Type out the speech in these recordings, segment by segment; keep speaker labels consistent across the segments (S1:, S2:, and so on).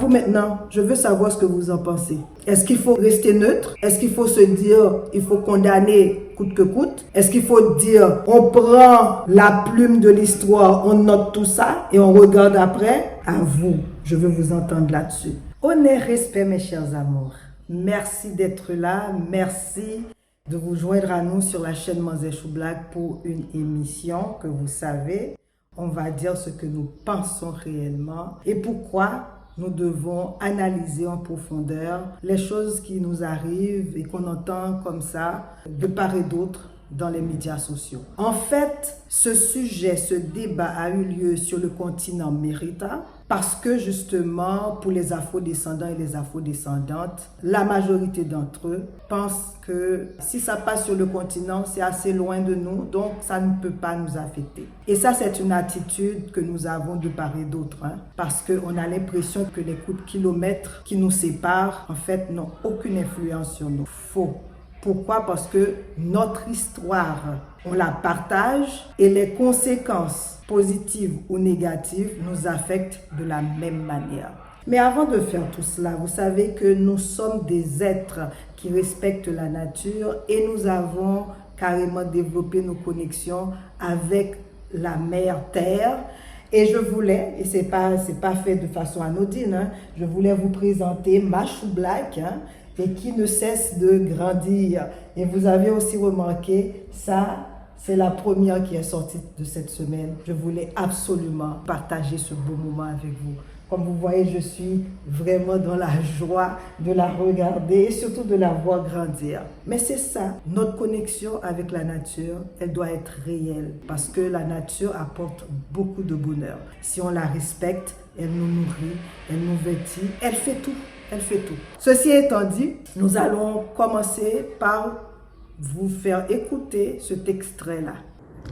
S1: vous maintenant, je veux savoir ce que vous en pensez. Est-ce qu'il faut rester neutre? Est-ce qu'il faut se dire, il faut condamner coûte que coûte? Est-ce qu'il faut dire, on prend la plume de l'histoire, on note tout ça et on regarde après? À vous, je veux vous entendre là-dessus. Honneur, respect, mes chers amours. Merci d'être là. Merci de vous joindre à nous sur la chaîne Manzé Chou Black pour une émission que vous savez, on va dire ce que nous pensons réellement et pourquoi nous devons analyser en profondeur les choses qui nous arrivent et qu'on entend comme ça de part et d'autre dans les médias sociaux. En fait, ce sujet, ce débat a eu lieu sur le continent Mérita parce que justement, pour les afrodescendants et les afrodescendantes, la majorité d'entre eux pensent que si ça passe sur le continent, c'est assez loin de nous, donc ça ne peut pas nous affecter. Et ça, c'est une attitude que nous avons de part et d'autre, parce qu'on a l'impression que les coups de kilomètres qui nous séparent, en fait, n'ont aucune influence sur nous. Faux. Pourquoi? Parce que notre histoire, on la partage et les conséquences positives ou négatives nous affectent de la même manière. Mais avant de faire tout cela, vous savez que nous sommes des êtres qui respectent la nature et nous avons carrément développé nos connexions avec la mère Terre. Et je voulais, et c'est pas fait de façon anodine, je voulais vous présenter ma Chou Black, et qui ne cesse de grandir. Et vous avez aussi remarqué, ça, c'est la première qui est sortie de cette semaine. Je voulais absolument partager ce beau moment avec vous. Comme vous voyez, je suis vraiment dans la joie de la regarder et surtout de la voir grandir. Mais c'est ça, notre connexion avec la nature, elle doit être réelle parce que la nature apporte beaucoup de bonheur. Si on la respecte, elle nous nourrit, elle nous vêtit, elle fait tout. Elle fait tout. Ceci étant dit, nous allons commencer par vous faire écouter cet extrait-là.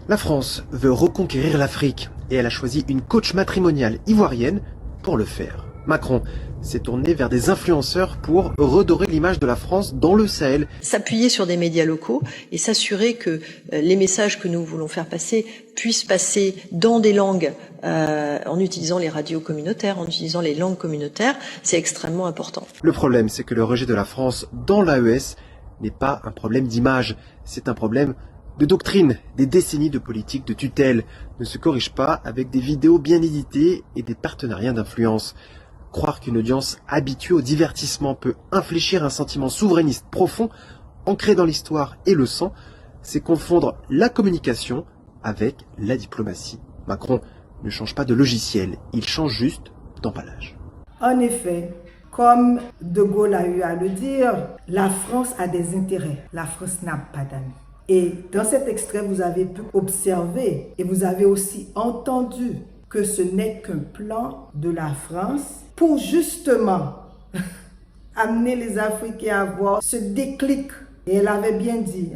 S2: La France veut reconquérir l'Afrique et elle a choisi une coach matrimoniale ivoirienne pour le faire. Macron s'est tourné vers des influenceurs pour redorer l'image de la France dans le Sahel.
S3: S'appuyer sur des médias locaux et s'assurer que les messages que nous voulons faire passer puissent passer dans des langues en utilisant les radios communautaires, en utilisant les langues communautaires, c'est extrêmement important.
S2: Le problème, c'est que le rejet de la France dans l'AES n'est pas un problème d'image, c'est un problème de doctrine. Des décennies de politique de tutelle ne se corrigent pas avec des vidéos bien éditées et des partenariats d'influence. Croire qu'une audience habituée au divertissement peut infléchir un sentiment souverainiste profond, ancré dans l'histoire et le sang, c'est confondre la communication avec la diplomatie. Macron ne change pas de logiciel, il change juste d'emballage.
S1: En effet, comme De Gaulle a eu à le dire, la France a des intérêts, la France n'a pas d'amis. Et dans cet extrait, vous avez pu observer et vous avez aussi entendu que ce n'est qu'un plan de la France pour justement amener les Africains à avoir ce déclic. Et elle avait bien dit,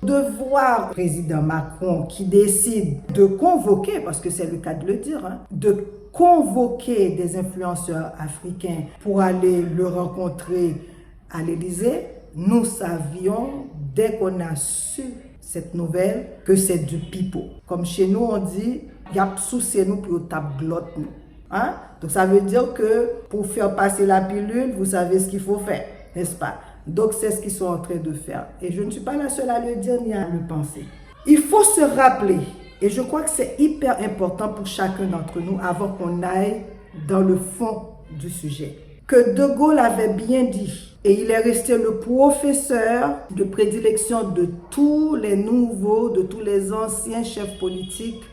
S1: de voir le président Macron qui décide de convoquer, parce que c'est le cas de le dire, de convoquer des influenceurs africains pour aller le rencontrer à l'Élysée. Nous savions, dès qu'on a su cette nouvelle, que c'est du pipeau. Comme chez nous, on dit, il y a souci nous pour tape glotte nous. Donc ça veut dire que pour faire passer la pilule, vous savez ce qu'il faut faire, n'est-ce pas? Donc c'est ce qu'ils sont en train de faire. Et je ne suis pas la seule à le dire ni à le penser. Il faut se rappeler, et je crois que c'est hyper important pour chacun d'entre nous avant qu'on aille dans le fond du sujet, que De Gaulle avait bien dit, et il est resté le professeur de prédilection de tous les nouveaux, de tous les anciens chefs politiques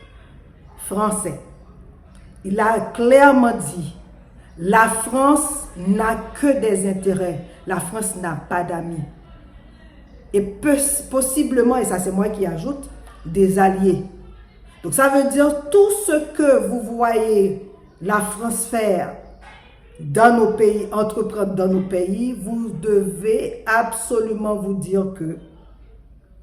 S1: français. Il a clairement dit, la France n'a que des intérêts, la France n'a pas d'amis. Et possiblement, et ça c'est moi qui ajoute, des alliés. Donc ça veut dire tout ce que vous voyez la France faire dans nos pays, entreprendre dans nos pays, vous devez absolument vous dire que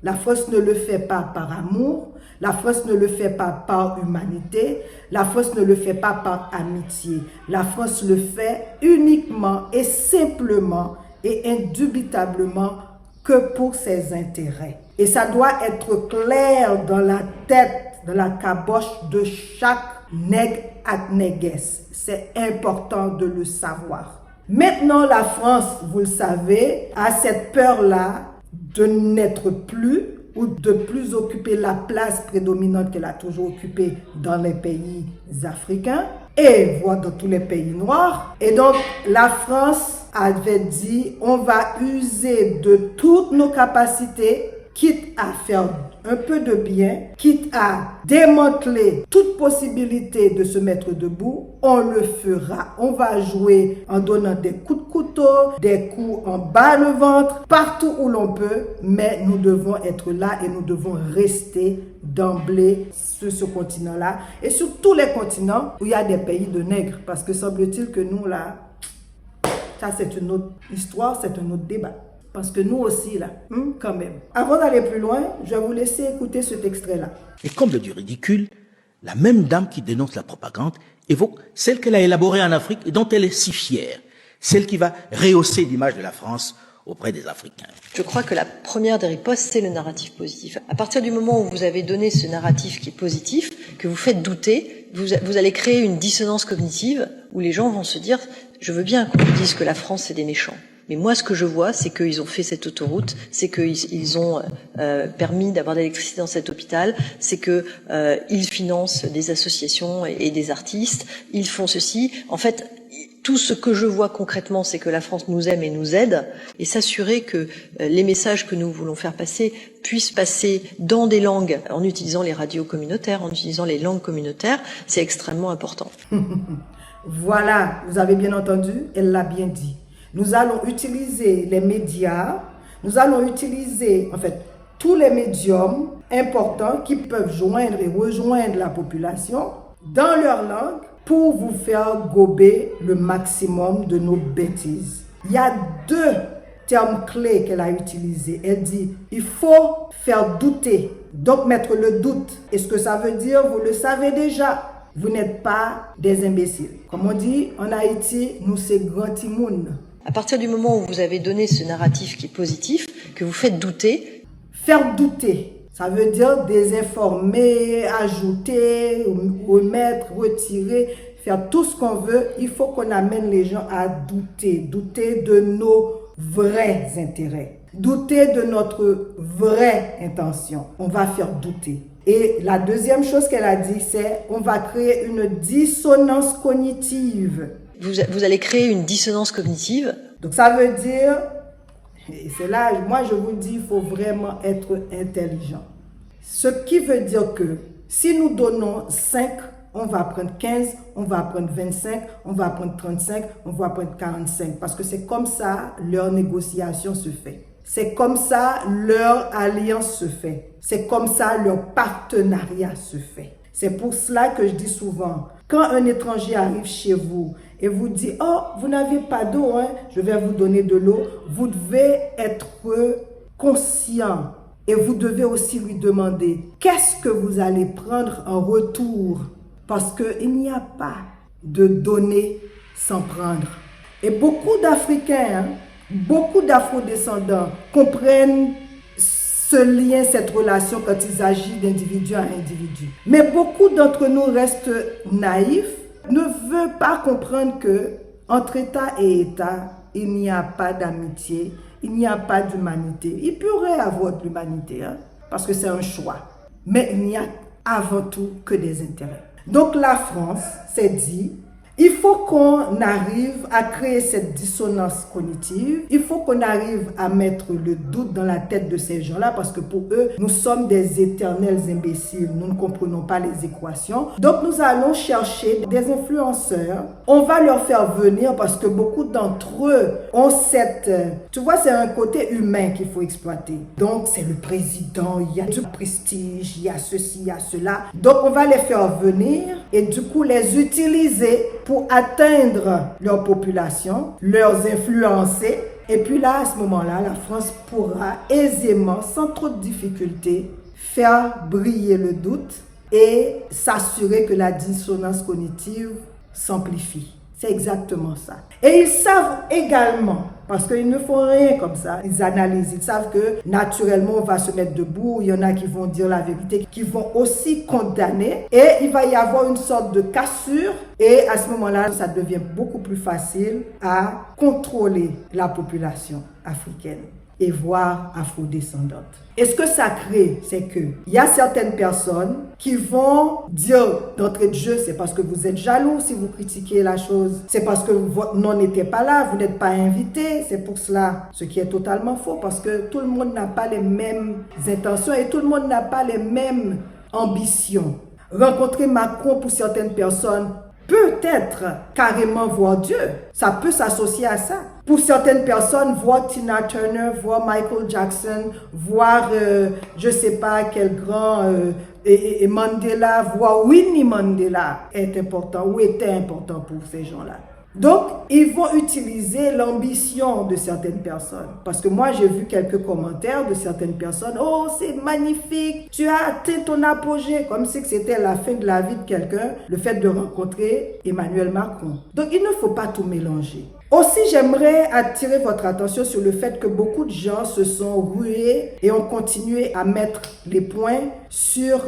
S1: la France ne le fait pas par amour, la France ne le fait pas par humanité, la France ne le fait pas par amitié. La France le fait uniquement et simplement et indubitablement que pour ses intérêts. Et ça doit être clair dans la tête, dans la caboche de chaque nègre ak négresse. C'est important de le savoir. Maintenant, la France, vous le savez, a cette peur-là de n'être plus ou de plus occuper la place prédominante qu'elle a toujours occupée dans les pays africains et voire dans tous les pays noirs. Et donc, la France avait dit, on va user de toutes nos capacités, quitte à faire un peu de bien, quitte à démanteler toute possibilité de se mettre debout, on le fera. On va jouer en donnant des coups de couteau, des coups en bas le ventre, partout où l'on peut, mais nous devons être là et nous devons rester d'emblée sur ce continent-là et sur tous les continents où il y a des pays de nègres, parce que semble-t-il que nous là, ça c'est une autre histoire, c'est un autre débat. Parce que nous aussi, là, quand même. Avant d'aller plus loin, je vais vous laisser écouter cet extrait-là.
S4: Et comble du ridicule, la même dame qui dénonce la propagande évoque celle qu'elle a élaborée en Afrique et dont elle est si fière, celle qui va rehausser l'image de la France auprès des Africains.
S3: Je crois que la première des ripostes, c'est le narratif positif. À partir du moment où vous avez donné ce narratif qui est positif, que vous faites douter, vous allez créer une dissonance cognitive où les gens vont se dire « je veux bien qu'on me dise que la France, c'est des méchants ». Mais moi, ce que je vois, c'est qu'ils ont fait cette autoroute, c'est qu'ils ont permis d'avoir de l'électricité dans cet hôpital, c'est qu'ils financent des associations et des artistes, ils font ceci. En fait, tout ce que je vois concrètement, c'est que la France nous aime et nous aide, et s'assurer que les messages que nous voulons faire passer puissent passer dans des langues, en utilisant les radios communautaires, en utilisant les langues communautaires, c'est extrêmement important.
S1: Voilà, vous avez bien entendu, elle l'a bien dit. Nous allons utiliser les médias, nous allons utiliser en fait tous les médiums importants qui peuvent joindre et rejoindre la population dans leur langue pour vous faire gober le maximum de nos bêtises. Il y a deux termes clés qu'elle a utilisés. Elle dit, il faut faire douter, donc mettre le doute. Et ce que ça veut dire, vous le savez déjà. Vous n'êtes pas des imbéciles. Comme on dit, en Haïti, nous c'est grand timoun.
S3: À partir du moment où vous avez donné ce narratif qui est positif, que vous faites douter.
S1: Faire douter, ça veut dire désinformer, ajouter, remettre, retirer, faire tout ce qu'on veut. Il faut qu'on amène les gens à douter, douter de nos vrais intérêts, douter de notre vraie intention. On va faire douter. Et la deuxième chose qu'elle a dit, c'est on va créer une dissonance cognitive.
S3: Vous allez créer une dissonance cognitive.
S1: Donc ça veut dire, et c'est là, moi je vous dis, il faut vraiment être intelligent. Ce qui veut dire que si nous donnons 5, on va prendre 15, on va prendre 25, on va prendre 35, on va prendre 45. Parce que c'est comme ça leur négociation se fait. C'est comme ça leur alliance se fait. C'est comme ça leur partenariat se fait. C'est pour cela que je dis souvent, quand un étranger arrive chez vous et vous dit « Oh, vous n'avez pas d'eau, hein? Je vais vous donner de l'eau », vous devez être conscient et vous devez aussi lui demander « Qu'est-ce que vous allez prendre en retour ?» Parce qu'il n'y a pas de donner sans prendre. Et beaucoup d'Africains, beaucoup d'Afro-descendants comprennent ce lien, cette relation quand il s'agit d'individu à individu. Mais beaucoup d'entre nous restent naïfs, ne veulent pas comprendre que entre État et État, il n'y a pas d'amitié, il n'y a pas d'humanité. Il pourrait y avoir de l'humanité, hein, parce que c'est un choix. Mais il n'y a avant tout que des intérêts. Donc la France s'est dit, il faut qu'on arrive à créer cette dissonance cognitive. Il faut qu'on arrive à mettre le doute dans la tête de ces gens-là parce que pour eux, nous sommes des éternels imbéciles. Nous ne comprenons pas les équations. Donc nous allons chercher des influenceurs. On va leur faire venir parce que beaucoup d'entre eux ont cette... Tu vois, c'est un côté humain qu'il faut exploiter. Donc c'est le président, il y a du prestige, il y a ceci, il y a cela. Donc on va les faire venir et du coup les utiliser pour atteindre leur population, leur influencer. Et puis là, à ce moment-là, la France pourra aisément, sans trop de difficultés, faire briller le doute et s'assurer que la dissonance cognitive s'amplifie. C'est exactement ça. Et ils savent également, Parce qu'ils ne font rien comme ça. Ils analysent, ils savent que naturellement on va se mettre debout. Il y en a qui vont dire la vérité, qui vont aussi condamner. Et il va y avoir une sorte de cassure. Et à ce moment-là, ça devient beaucoup plus facile à contrôler la population africaine et voire afrodescendante. Et ce que ça crée, c'est qu'il y a certaines personnes qui vont dire d'entrée de jeu, c'est parce que vous êtes jaloux si vous critiquez la chose, c'est parce que votre nom n'était pas là, vous n'êtes pas invité, c'est pour cela, ce qui est totalement faux, parce que tout le monde n'a pas les mêmes intentions et tout le monde n'a pas les mêmes ambitions. Rencontrer Macron pour certaines personnes, peut-être carrément voir Dieu, ça peut s'associer à ça. Pour certaines personnes, voir Tina Turner, voir Michael Jackson, voir je sais pas quel grand et Mandela, voir Winnie Mandela est important ou était important pour ces gens-là. Donc, ils vont utiliser l'ambition de certaines personnes. Parce que moi, j'ai vu quelques commentaires de certaines personnes. « Oh, c'est magnifique, tu as atteint ton apogée. » Comme si c'était la fin de la vie de quelqu'un, le fait de rencontrer Emmanuel Macron. Donc, il ne faut pas tout mélanger. Aussi, j'aimerais attirer votre attention sur le fait que beaucoup de gens se sont rués et ont continué à mettre les points sur,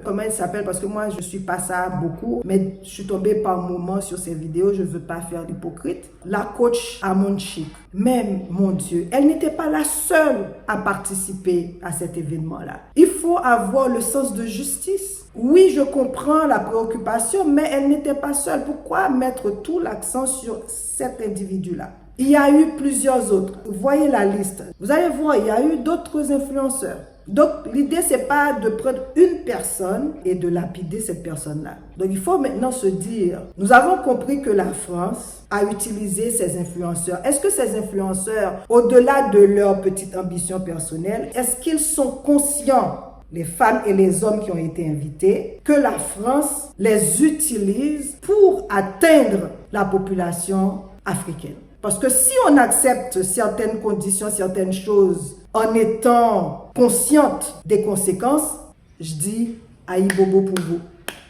S1: comment il s'appelle, parce que moi, je ne suis pas ça beaucoup, mais je suis tombée par moments sur ces vidéos, je ne veux pas faire l'hypocrite. La coach Amon Chic, même, mon Dieu, elle n'était pas la seule à participer à cet événement-là. Il faut avoir le sens de justice. Oui, je comprends la préoccupation, mais elle n'était pas seule. Pourquoi mettre tout l'accent sur cet individu-là? Il y a eu plusieurs autres. Vous voyez la liste. Vous allez voir, il y a eu d'autres influenceurs. Donc, l'idée, c'est pas de prendre une personne et de lapider cette personne-là. Donc, il faut maintenant se dire, nous avons compris que la France a utilisé ces influenceurs. Est-ce que ces influenceurs, au-delà de leur petite ambition personnelle, est-ce qu'ils sont conscients, les femmes et les hommes qui ont été invités, que la France les utilise pour atteindre la population africaine? Parce que si on accepte certaines conditions, certaines choses, en étant consciente des conséquences, je dis aïe bobo pour vous.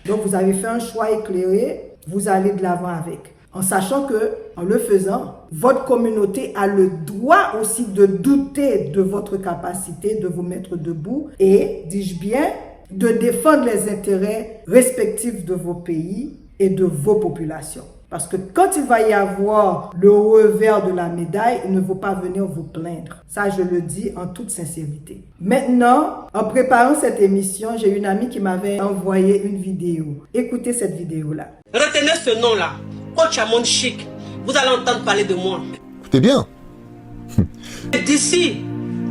S1: Donc vous avez fait un choix éclairé, vous allez de l'avant avec. En sachant que, en le faisant, votre communauté a le droit aussi de douter de votre capacité de vous mettre debout et, dis-je bien, de défendre les intérêts respectifs de vos pays et de vos populations. Parce que quand il va y avoir le revers de la médaille, il ne faut pas venir vous plaindre. Ça, je le dis en toute sincérité. Maintenant, en préparant cette émission, j'ai une amie qui m'avait envoyé une vidéo. Écoutez cette vidéo-là.
S5: Retenez ce nom-là, Coach Amon Chic. Vous allez entendre parler de moi.
S6: Écoutez bien.
S5: D'ici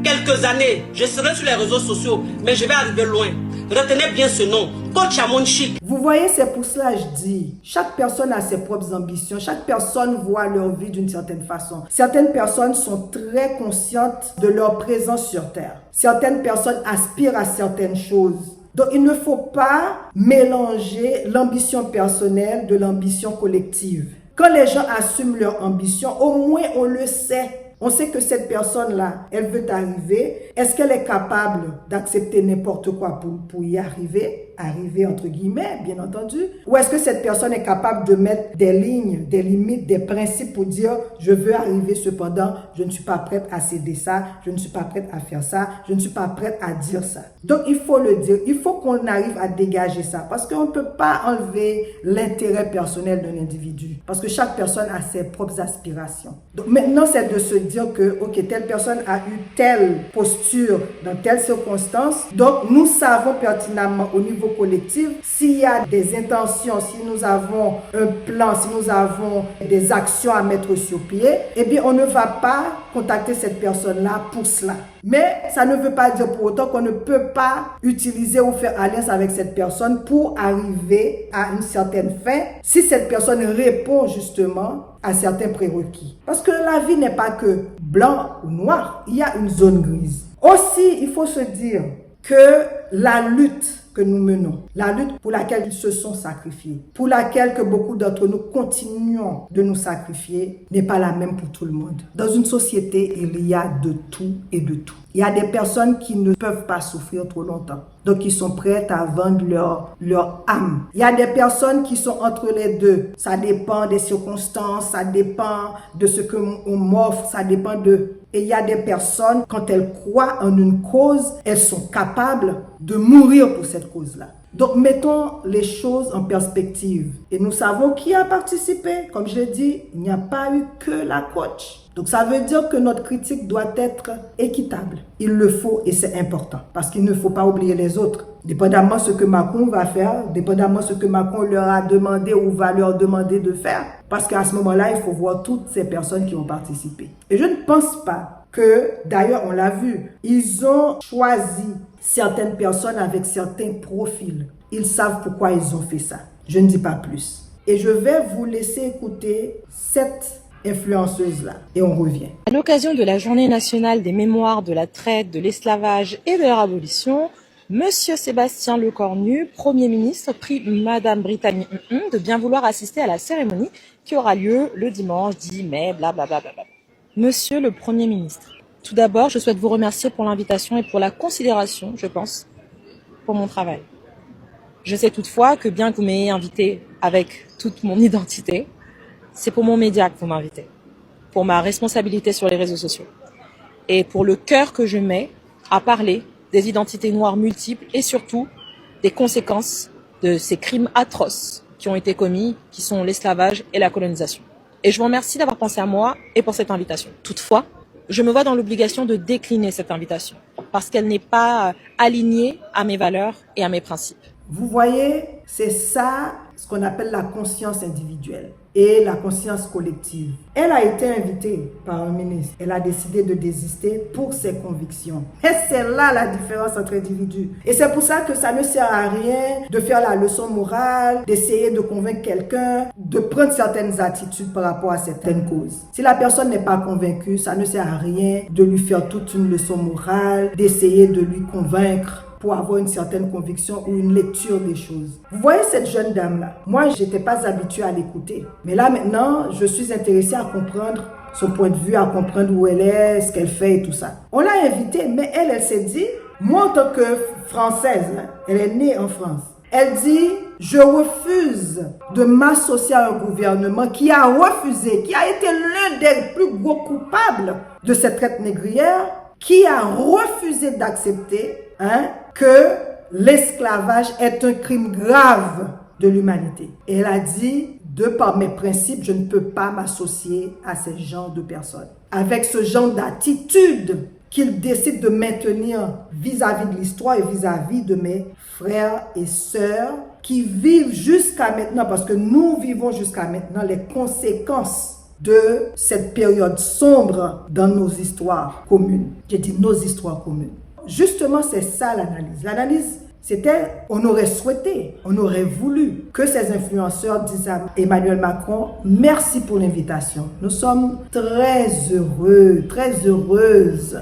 S5: quelques années, je serai sur les réseaux sociaux, mais je vais arriver loin. Retenez bien ce nom, Coach Amon Chic.
S1: Vous voyez, c'est pour cela que je dis, chaque personne a ses propres ambitions, chaque personne voit leur vie d'une certaine façon. Certaines personnes sont très conscientes de leur présence sur Terre. Certaines personnes aspirent à certaines choses. Donc, il ne faut pas mélanger l'ambition personnelle de l'ambition collective. Quand les gens assument leur ambition, au moins on le sait. On sait que cette personne-là, elle veut arriver. Est-ce qu'elle est capable d'accepter n'importe quoi pour y arriver? Arriver entre guillemets, bien entendu. Ou est-ce que cette personne est capable de mettre des lignes, des limites, des principes pour dire je veux arriver, cependant je ne suis pas prête à céder ça, je ne suis pas prête à faire ça, je ne suis pas prête à dire ça. Donc il faut le dire, il faut qu'on arrive à dégager ça parce qu'on ne peut pas enlever l'intérêt personnel d'un individu parce que chaque personne a ses propres aspirations. Donc maintenant c'est de se dire que ok, telle personne a eu telle posture dans telle circonstance, donc nous savons pertinemment au niveau collectif, s'il y a des intentions, si nous avons un plan, si nous avons des actions à mettre sur pied, eh bien, on ne va pas contacter cette personne-là pour cela. Mais ça ne veut pas dire pour autant qu'on ne peut pas utiliser ou faire alliance avec cette personne pour arriver à une certaine fin, si cette personne répond justement à certains prérequis. Parce que la vie n'est pas que blanc ou noir, il y a une zone grise. Aussi, il faut se dire que la lutte que nous menons, la lutte pour laquelle ils se sont sacrifiés, pour laquelle que beaucoup d'entre nous continuons de nous sacrifier, n'est pas la même pour tout le monde. Dans une société, il y a de tout et de tout. Il y a des personnes qui ne peuvent pas souffrir trop longtemps. Donc, ils sont prêts à vendre leur âme. Il y a des personnes qui sont entre les deux. Ça dépend des circonstances, ça dépend de ce qu'on m'offre, ça dépend de... Et il y a des personnes, quand elles croient en une cause, elles sont capables de mourir pour cette cause-là. Donc, mettons les choses en perspective. Et nous savons qui a participé. Comme je l'ai dit, il n'y a pas eu que la coach. Donc, ça veut dire que notre critique doit être équitable. Il le faut et c'est important. Parce qu'il ne faut pas oublier les autres. Dépendamment de ce que Macron va faire, dépendamment de ce que Macron leur a demandé ou va leur demander de faire. Parce qu'à ce moment-là, il faut voir toutes ces personnes qui ont participé. Et je ne pense pas que, d'ailleurs, on l'a vu, ils ont choisi certaines personnes avec certains profils. Ils savent pourquoi ils ont fait ça. Je ne dis pas plus. Et je vais vous laisser écouter cette influenceuse-là. Et on revient.
S6: À l'occasion de la Journée nationale des mémoires de la traite, de l'esclavage et de leur abolition, Monsieur Sébastien Lecornu, Premier ministre, prie Madame Brittany de bien vouloir assister à la cérémonie qui aura lieu le dimanche 10 mai, blablabla. Monsieur le Premier ministre, tout d'abord, je souhaite vous remercier pour l'invitation et pour la considération, je pense, pour mon travail. Je sais toutefois que bien que vous m'ayez invité avec toute mon identité, c'est pour mon média que vous m'invitez, pour ma responsabilité sur les réseaux sociaux et pour le cœur que je mets à parler des identités noires multiples et surtout des conséquences de ces crimes atroces qui ont été commis, qui sont l'esclavage et la colonisation. Et je vous remercie d'avoir pensé à moi et pour cette invitation. Toutefois, je me vois dans l'obligation de décliner cette invitation parce qu'elle n'est pas alignée à mes valeurs et à mes principes.
S1: Vous voyez, c'est ça ce qu'on appelle la conscience individuelle et la conscience collective. Elle a été invitée par un ministre. Elle a décidé de désister pour ses convictions. Et c'est là la différence entre individus. Et c'est pour ça que ça ne sert à rien de faire la leçon morale, d'essayer de convaincre quelqu'un, de prendre certaines attitudes par rapport à certaines causes. Si la personne n'est pas convaincue, ça ne sert à rien de lui faire toute une leçon morale, d'essayer de lui convaincre pour avoir une certaine conviction ou une lecture des choses. Vous voyez cette jeune dame-là? Moi, je n'étais pas habituée à l'écouter. Mais là, maintenant, je suis intéressée à comprendre son point de vue, à comprendre où elle est, ce qu'elle fait et tout ça. On l'a invitée, mais elle s'est dit, moi, en tant que Française, elle est née en France. Elle dit, je refuse de m'associer à un gouvernement qui a refusé, qui a été l'un des plus gros coupables de cette traite négrière, qui a refusé d'accepter que l'esclavage est un crime grave de l'humanité. Et elle a dit, de par mes principes, je ne peux pas m'associer à ce genre de personnes. Avec ce genre d'attitude qu'ils décident de maintenir vis-à-vis de l'histoire et vis-à-vis de mes frères et sœurs qui vivent jusqu'à maintenant, parce que nous vivons jusqu'à maintenant les conséquences de cette période sombre dans nos histoires communes. J'ai dit nos histoires communes. Justement, c'est ça l'analyse. L'analyse, c'était, on aurait souhaité, on aurait voulu que ces influenceurs disent à Emmanuel Macron, merci pour l'invitation. Nous sommes très heureux, très heureuses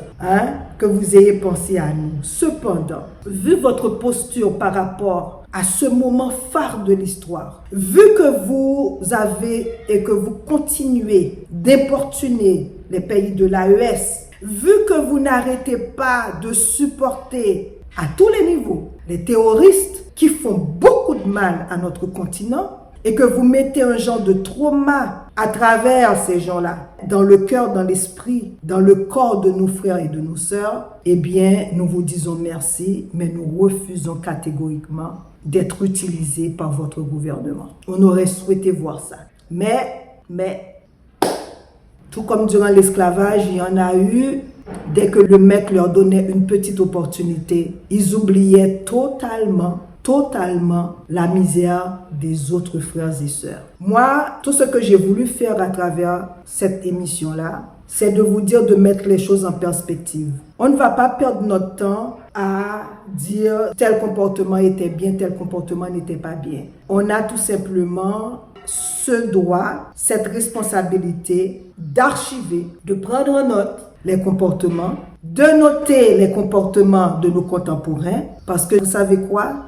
S1: que vous ayez pensé à nous. Cependant, vu votre posture par rapport à ce moment phare de l'histoire, vu que vous avez et que vous continuez d'importuner les pays de l'AES, vu que vous n'arrêtez pas de supporter à tous les niveaux les terroristes qui font beaucoup de mal à notre continent et que vous mettez un genre de trauma à travers ces gens-là, dans le cœur, dans l'esprit, dans le corps de nos frères et de nos sœurs, eh bien, nous vous disons merci, mais nous refusons catégoriquement d'être utilisés par votre gouvernement. On aurait souhaité voir ça. Mais, tout comme durant l'esclavage, il y en a eu, dès que le mec leur donnait une petite opportunité, ils oubliaient totalement la misère des autres frères et sœurs. Moi, tout ce que j'ai voulu faire à travers cette émission-là, c'est de vous dire de mettre les choses en perspective. On ne va pas perdre notre temps à dire tel comportement était bien, tel comportement n'était pas bien. On a tout simplement ce droit, cette responsabilité d'archiver, de prendre en note les comportements, de noter les comportements de nos contemporains, parce que vous savez quoi?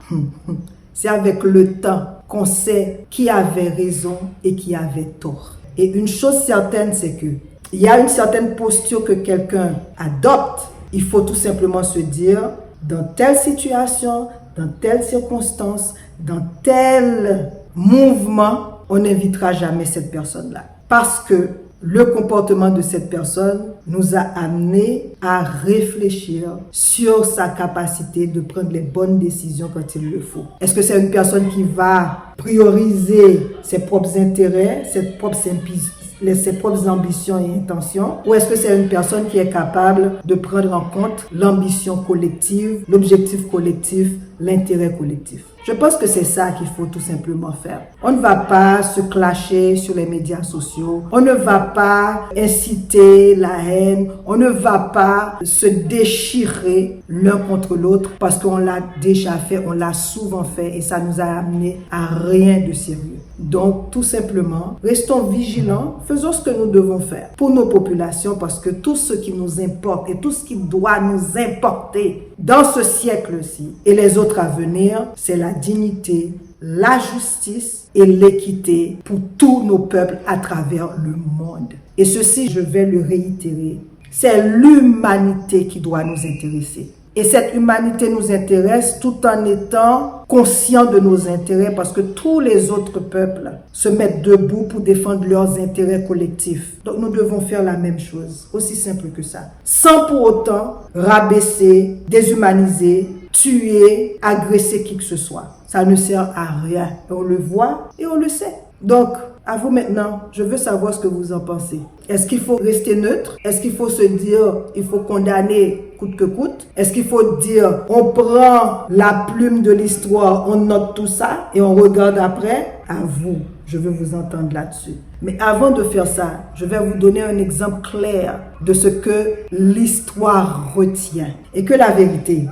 S1: C'est avec le temps qu'on sait qui avait raison et qui avait tort. Et une chose certaine, c'est que il y a une certaine posture que quelqu'un adopte. Il faut tout simplement se dire, dans telle situation, dans telle circonstance, dans tel mouvement, on n'invitera jamais cette personne-là. Parce que le comportement de cette personne nous a amené à réfléchir sur sa capacité de prendre les bonnes décisions quand il le faut. Est-ce que c'est une personne qui va prioriser ses propres intérêts, ses propres ambitions et intentions, ou est-ce que c'est une personne qui est capable de prendre en compte l'ambition collective, l'objectif collectif, l'intérêt collectif? Je pense que c'est ça qu'il faut tout simplement faire. On ne va pas se clasher sur les médias sociaux, on ne va pas inciter la haine, on ne va pas se déchirer l'un contre l'autre parce qu'on l'a déjà fait, on l'a souvent fait et ça nous a amené à rien de sérieux. Donc, tout simplement, restons vigilants, faisons ce que nous devons faire pour nos populations parce que tout ce qui nous importe et tout ce qui doit nous importer dans ce siècle-ci et les autres à venir, c'est la dignité, la justice et l'équité pour tous nos peuples à travers le monde. Et ceci, je vais le réitérer, c'est l'humanité qui doit nous intéresser. Et cette humanité nous intéresse tout en étant conscients de nos intérêts parce que tous les autres peuples se mettent debout pour défendre leurs intérêts collectifs. Donc nous devons faire la même chose, aussi simple que ça. Sans pour autant rabaisser, déshumaniser, tuer, agresser qui que ce soit. Ça ne sert à rien. Et on le voit et on le sait. Donc, à vous maintenant, je veux savoir ce que vous en pensez. Est-ce qu'il faut rester neutre? Est-ce qu'il faut se dire, il faut condamner coûte que coûte? Est-ce qu'il faut dire, on prend la plume de l'histoire, on note tout ça et on regarde après? À vous, je veux vous entendre là-dessus. Mais avant de faire ça, je vais vous donner un exemple clair de ce que l'histoire retient. Et que la vérité,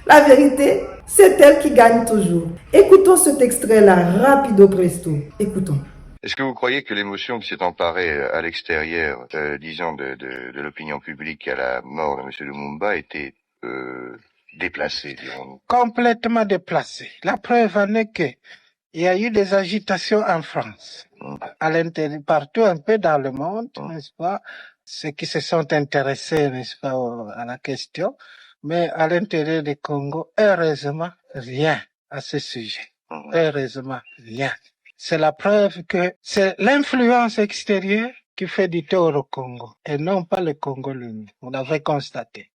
S1: la vérité, c'est elle qui gagne toujours. Écoutons cet extrait-là, rapido presto. Écoutons.
S7: Est-ce que vous croyez que l'émotion qui s'est emparée à l'extérieur, disons, de l'opinion publique à la mort de M. Lumumba était déplacée, dirons-nous?
S8: Complètement déplacée. La preuve en est que il y a eu des agitations en France, à l'intérieur, partout un peu dans le monde, n'est-ce pas? Ceux qui se sont intéressés, n'est-ce pas, à la question. Mais à l'intérieur du Congo, heureusement, rien à ce sujet. Heureusement, rien. C'est la preuve que c'est l'influence extérieure qui fait du tort au Congo et non pas le Congo lui-même. On l'avait constaté.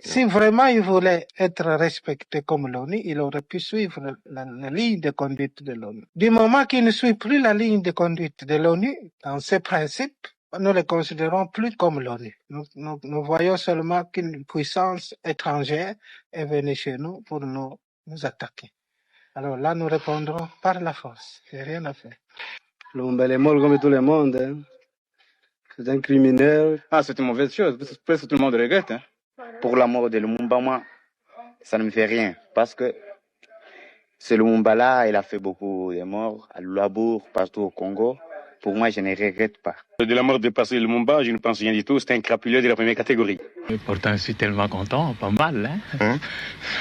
S8: Si vraiment il voulait être respecté comme l'ONU, il aurait pu suivre la ligne de conduite de l'ONU. Du moment qu'il ne suit plus la ligne de conduite de l'ONU, dans ses principes, nous les considérons plus comme l'ONU. Nous voyons seulement qu'une puissance étrangère est venue chez nous pour nous attaquer. Alors là, nous répondrons par la force. Il n'y a rien à faire.
S9: Lumumba est mort comme tout le monde. Hein. C'est un criminel.
S10: Ah, c'est une mauvaise chose. Presque tout le monde regrette. Hein. Pour la mort de Lumumba, moi, ça ne me fait rien. Parce que ce Lumumba-là, il a fait beaucoup de morts à Luabour, partout au Congo. Pour moi, je ne regrette pas.
S11: De la mort de Patrice Lumumba, je ne pense rien du tout. C'est un crapuleux de la première catégorie.
S12: Et pourtant, je suis tellement content, pas mal, hein?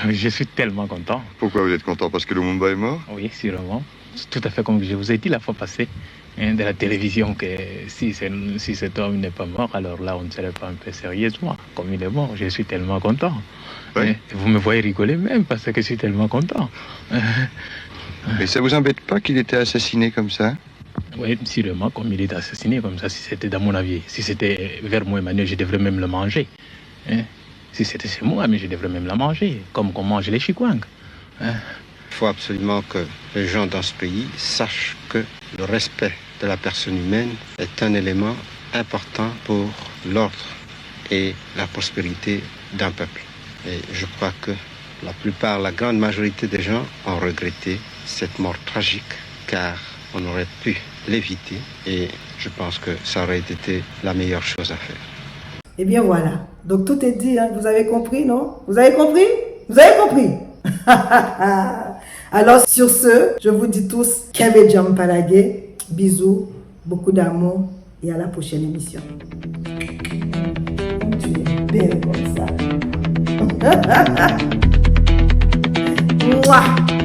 S12: Je suis tellement content.
S7: Pourquoi vous êtes content? Parce que Lumumba est mort?
S12: Oui, sûrement. C'est tout à fait comme je vous ai dit la fois passée, de la télévision, que si cet homme n'est pas mort, alors là, on ne serait pas un peu sérieusement. Comme il est mort, je suis tellement content.
S7: Oui.
S12: Vous me voyez rigoler même parce que je suis tellement content.
S7: Mais ça vous embête pas qu'il était assassiné comme ça?
S12: Oui, sûrement, comme il est assassiné comme ça, si c'était dans mon avis, si c'était vers moi, Emmanuel, je devrais même le manger. Hein? Si c'était chez moi, mais je devrais même la manger, comme on mange les chikwang. Hein?
S13: Il faut absolument que les gens dans ce pays sachent que le respect de la personne humaine est un élément important pour l'ordre et la prospérité d'un peuple. Et je crois que la grande majorité des gens ont regretté cette mort tragique, car on aurait pu l'éviter et je pense que ça aurait été la meilleure chose à faire.
S1: Eh bien voilà, donc tout est dit, hein. Vous avez compris, non? Vous avez compris? Vous avez compris? Alors sur ce, je vous dis tous, Kebe Jampalage, bisous, beaucoup d'amour et à la prochaine émission. Tu es belle comme ça. Mouah.